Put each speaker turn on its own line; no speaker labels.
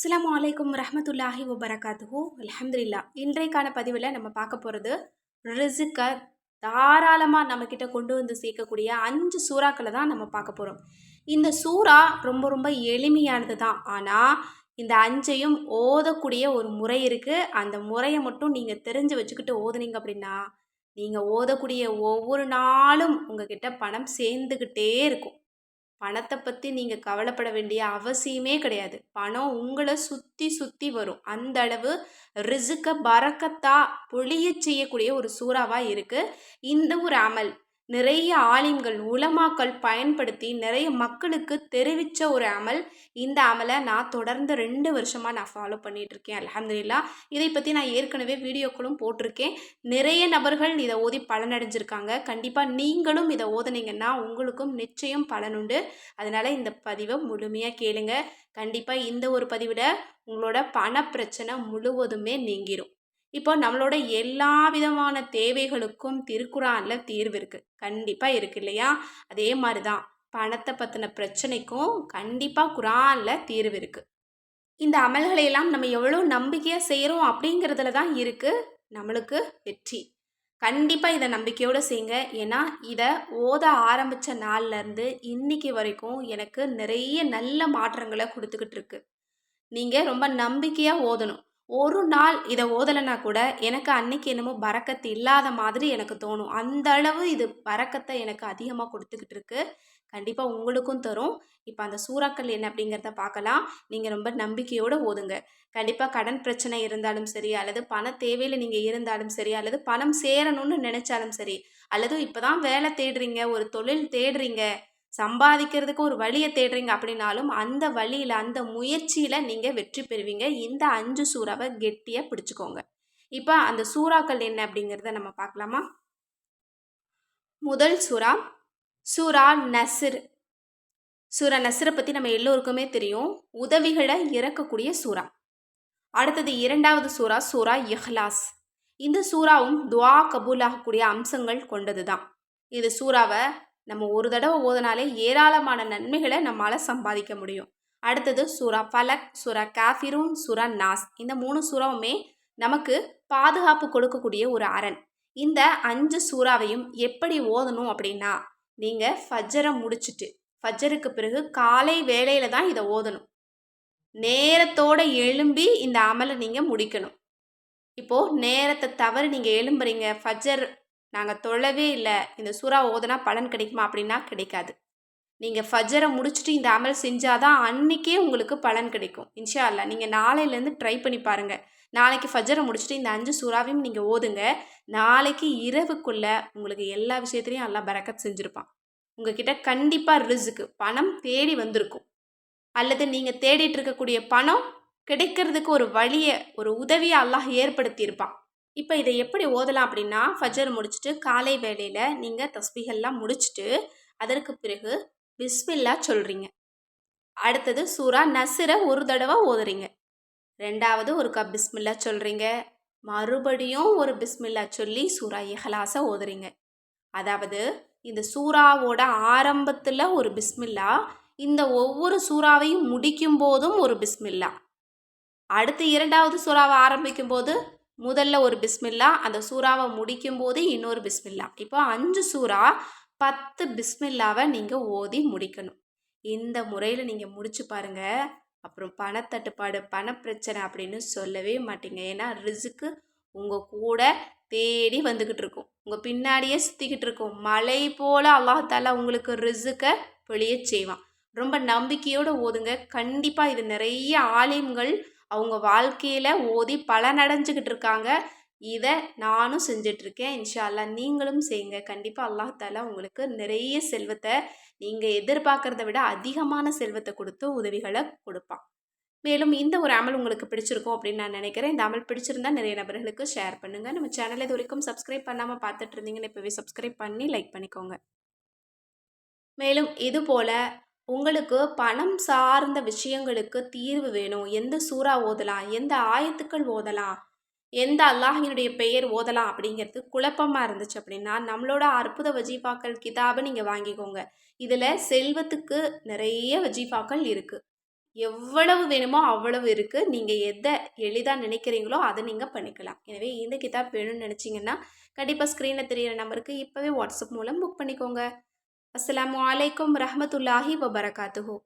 அஸ்ஸலாமு அலைக்கும் ரஹ்மத்துல்லாஹி வபரகாத்துஹு அல்ஹம்துலில்லா. இன்றைக்கான பதிவில் நம்ம பார்க்க போகிறது ரிசுக்கை தாராளமாக நம்மக்கிட்ட கொண்டு வந்து சேர்க்கக்கூடிய 5 சூறாக்களை தான் நம்ம பார்க்க போகிறோம். இந்த சூறா ரொம்ப ரொம்ப எளிமையானது தான். ஆனால் இந்த 5ஐயும் ஓதக்கூடிய ஒரு முறை இருக்குது. அந்த முறையை மட்டும் நீங்கள் தெரிஞ்சு வச்சுக்கிட்டு ஓதுனீங்க அப்படின்னா நீங்கள் ஓதக்கூடிய ஒவ்வொரு நாளும் உங்ககிட்ட பணம் சேர்ந்துக்கிட்டே இருக்கும். பணத்தை பற்றி நீங்கள் கவலைப்பட வேண்டிய அவசியமே கிடையாது. பணம் உங்களை சுற்றி சுற்றி வரும். அந்த அளவு ரிசுக்கை பரக்கத்தா பொழியச் செய்யக்கூடிய ஒரு சூறாவாக இருக்குது இந்த ஒரு அமல். நிறைய ஆலிம்கள் உலமாக்கள் பயன்படுத்தி நிறைய மக்களுக்கு தெரிவித்த ஒரு அமல். இந்த அமலை நான் தொடர்ந்து 2 வருஷமாக நான் ஃபாலோ பண்ணிகிட்ருக்கேன் அல்ஹம்துலில்லா. இதை பற்றி நான் ஏற்கனவே வீடியோக்களும் போட்டிருக்கேன். நிறைய நபர்கள் இதை ஓதி பலனடைஞ்சிருக்காங்க. கண்டிப்பாக நீங்களும் இதை ஓதுனீங்கன்னா உங்களுக்கும் நிச்சயம் பலனுண்டு. அதனால் இந்த பதிவை முழுமையாக கேளுங்க. கண்டிப்பாக இந்த ஒரு பதிவில் உங்களோட பண பிரச்சனை முழுவதுமே நீங்கிரும். இப்போ நம்மளோட எல்லா விதமான தேவைகளுக்கும் திருக்குறானில் தீர்வு இருக்குது. கண்டிப்பாக இருக்குது இல்லையா? அதே மாதிரி தான் பணத்தை பற்றின பிரச்சனைக்கும் கண்டிப்பாக குரானில் தீர்வு இருக்குது. இந்த அமல்களையெல்லாம் நம்ம எவ்வளோ நம்பிக்கையாக செய்கிறோம் அப்படிங்கிறதுல தான் இருக்குது நம்மளுக்கு வெற்றி. கண்டிப்பாக இதை நம்பிக்கையோடு செய்யுங்க. ஏன்னா இதை ஓத ஆரம்பித்த நாள்லேருந்து இன்னைக்கு வரைக்கும் எனக்கு நிறைய நல்ல மாற்றங்களை கொடுத்துக்கிட்டு இருக்கு. நீங்கள் ரொம்ப நம்பிக்கையாக ஓதணும். ஒரு நாள் இதை ஓதலைன்னா கூட எனக்கு அன்னைக்கு என்னமோ பரக்கத்து இல்லாத மாதிரி எனக்கு தோணும். அந்த அளவு இது பரக்கத்தை எனக்கு அதிகமாக கொடுத்துக்கிட்டு இருக்கு. கண்டிப்பாக உங்களுக்கும் தரும். இப்போ அந்த சூறாக்கள் என்ன அப்படிங்கிறத பார்க்கலாம். நீங்கள் ரொம்ப நம்பிக்கையோடு ஓதுங்க. கண்டிப்பாக கடன் பிரச்சனை இருந்தாலும் சரி, அல்லது பண தேவையில் நீங்கள் இருந்தாலும் சரி, அல்லது பணம் சேரணும்னு நினச்சாலும் சரி, அல்லது இப்போ தான் வேலை தேடுறீங்க, ஒரு தொழில் தேடுறீங்க, சம்பாதிக்கிறதுக்கு ஒரு வழியை தேடுறீங்க அப்படின்னாலும் அந்த வழியில் அந்த முயற்சியில் நீங்கள் வெற்றி பெறுவீங்க. இந்த 5 சூறாவை கெட்டியாக பிடிச்சிக்கோங்க. இப்போ அந்த சூறாக்கள் என்ன அப்படிங்கிறத நம்ம பார்க்கலாமா? முதல் சூறா சூரா நஸ்ர். சூரா நஸ்ரை பற்றி நம்ம எல்லோருக்குமே தெரியும். உதவிகளை இறக்கக்கூடிய சூறா. அடுத்தது 2வது சூறா சூரா இஹ்லாஸ். இந்த சூறாவும் துவா கபூலாகக்கூடிய அம்சங்கள் கொண்டது தான். இந்த சூறாவை நம்ம ஒரு தடவை ஓதனாலே ஏராளமான நன்மைகளை நம்மளால் சம்பாதிக்க முடியும். அடுத்தது சூரா ஃபலக், சூரா காஃபிரூன், சூரா நாஸ். இந்த 3 சூறாவுமே நமக்கு பாதுகாப்பு கொடுக்கக்கூடிய ஒரு அரண். இந்த 5 சூறாவையும் எப்படி ஓதணும் அப்படின்னா, நீங்கள் ஃபஜ்ரை முடிச்சுட்டு ஃபஜ்ருக்கு பிறகு காலை வேளையில் தான் இதை ஓதணும். நேரத்தோடு எழும்பி இந்த அமலை நீங்கள் முடிக்கணும். இப்போது நேரத்தை தவறு நீங்கள் எழும்புறீங்க, ஃபஜ்ர் நாங்கள் தொழவே இல்லை, இந்த சூறா ஓதுனா பலன் கிடைக்குமா அப்படின்னா கிடைக்காது. நீங்கள் ஃபஜ்ரை முடிச்சுட்டு இந்த அமல் செஞ்சாதான் அன்றைக்கே உங்களுக்கு பலன் கிடைக்கும். இன்ஷா அல்லாஹ் நீங்கள் நாளையிலேருந்து ட்ரை பண்ணி பாருங்கள். நாளைக்கு ஃபஜ்ரை முடிச்சுட்டு இந்த 5 சூறாவையும் நீங்கள் ஓதுங்க. நாளைக்கு இரவுக்குள்ளே உங்களுக்கு எல்லா விஷயத்துலையும் அல்லாஹ் பரக்கத் செஞ்சுருப்பான். உங்ககிட்ட கண்டிப்பாக ரிஸ்க்கு பணம் தேடி வந்திருக்கும். அல்லது நீங்கள் தேடிட்டு இருக்கக்கூடிய பணம் கிடைக்கிறதுக்கு ஒரு வழியை, ஒரு உதவியை அல்லாஹ் ஏற்படுத்தியிருப்பான். இப்போ இதை எப்படி ஓதலாம் அப்படின்னா, ஃபஜ்ர் முடிச்சுட்டு காலை வேளையில் நீங்கள் தஸ்பீஹெல்லாம் முடிச்சுட்டு அதற்கு பிறகு பிஸ்மில்லா சொல்கிறீங்க. அடுத்தது சூரா நஸ்ரை ஒரு தடவை ஓதுறீங்க. 2வது ஒரு பிஸ்மில்லா சொல்கிறீங்க. மறுபடியும் ஒரு பிஸ்மில்லா சொல்லி சூரா இஹ்லாஸை ஓதுறீங்க. அதாவது இந்த சூறாவோட ஆரம்பத்தில் ஒரு பிஸ்மில்லா, இந்த ஒவ்வொரு சூறாவையும் முடிக்கும் போதும் ஒரு பிஸ்மில்லா, அடுத்து 2வது சூறாவை ஆரம்பிக்கும் போது முதல்ல ஒரு பிஸ்மில்லா, அந்த சூறாவை முடிக்கும் போது இன்னொரு பிஸ்மில்லா. இப்போ 5 சூறா 10 பிஸ்மில்லாவை நீங்கள் ஓதி முடிக்கணும். இந்த முறையில் நீங்கள் முடிச்சு பாருங்கள். அப்புறம் பணத்தட்டுப்பாடு, பணப்பிரச்சனை அப்படின்னு சொல்லவே மாட்டீங்க. ஏன்னா ரிஸ்க்கு உங்கள் கூட தேடி வந்துக்கிட்டு இருக்கும், உங்கள் பின்னாடியே சுற்றிக்கிட்டு இருக்கும். மழை போல் அல்லாஹ் உங்களுக்கு ரிஸ்க்கை பொழிய செய்வான். ரொம்ப நம்பிக்கையோடு ஓதுங்க. கண்டிப்பாக இது நிறைய ஆலிம்கள் அவங்க வாழ்க்கையில் ஓதி பலனடைஞ்சிக்கிட்டு இருக்காங்க. இதை நானும் செஞ்சிட்ருக்கேன். இன்ஷா அல்லாஹ் நீங்களும் செய்யுங்க. கண்டிப்பாக அல்லாஹ் உங்களுக்கு நிறைய செல்வத்தை, நீங்கள் எதிர்பார்க்குறத விட அதிகமான செல்வத்தை கொடுத்து உதவிகளை கொடுப்பான். மேலும் இந்த ஒரு அமல் உங்களுக்கு பிடிச்சிருக்கும் அப்படின்னு நான் நினைக்கிறேன். இந்த அமல் பிடிச்சிருந்தா நிறைய நபர்களுக்கு ஷேர் பண்ணுங்கள். நம்ம சேனலை இது வரைக்கும் சப்ஸ்கிரைப் பண்ணாமல் பார்த்துட்டு இருந்தீங்கன்னு இப்போவே சப்ஸ்கிரைப் பண்ணி லைக் பண்ணிக்கோங்க. மேலும் இது போல் உங்களுக்கு பணம் சார்ந்த விஷயங்களுக்கு தீர்வு வேணும், எந்த சூறா ஓதலாம், எந்த ஆயத்துக்கள் ஓதலாம், எந்த அல்லாஹினுடைய பெயர் ஓதலாம் அப்படிங்கிறது குழப்பமாக இருந்துச்சு அப்படின்னா நம்மளோட அற்புத வஜீஃபாக்கள் கிதாபை நீங்கள் வாங்கிக்கோங்க. இதில் செல்வத்துக்கு நிறைய வஜீஃபாக்கள் இருக்குது. எவ்வளவு வேணுமோ அவ்வளவு இருக்குது. நீங்கள் எதை எளிதாக நினைக்கிறீங்களோ அதை நீங்கள் பண்ணிக்கலாம். எனவே இந்த கிதாப் வேணும்னு நினச்சிங்கன்னா கண்டிப்பாக ஸ்க்ரீனில் தெரியிற நம்பருக்கு இப்போவே வாட்ஸ்அப் மூலம் புக் பண்ணிக்கோங்க. அஸ்ஸலாமு அலைக்கும் ரஹ்மத்துல்லாஹி வபரகாத்துஹு.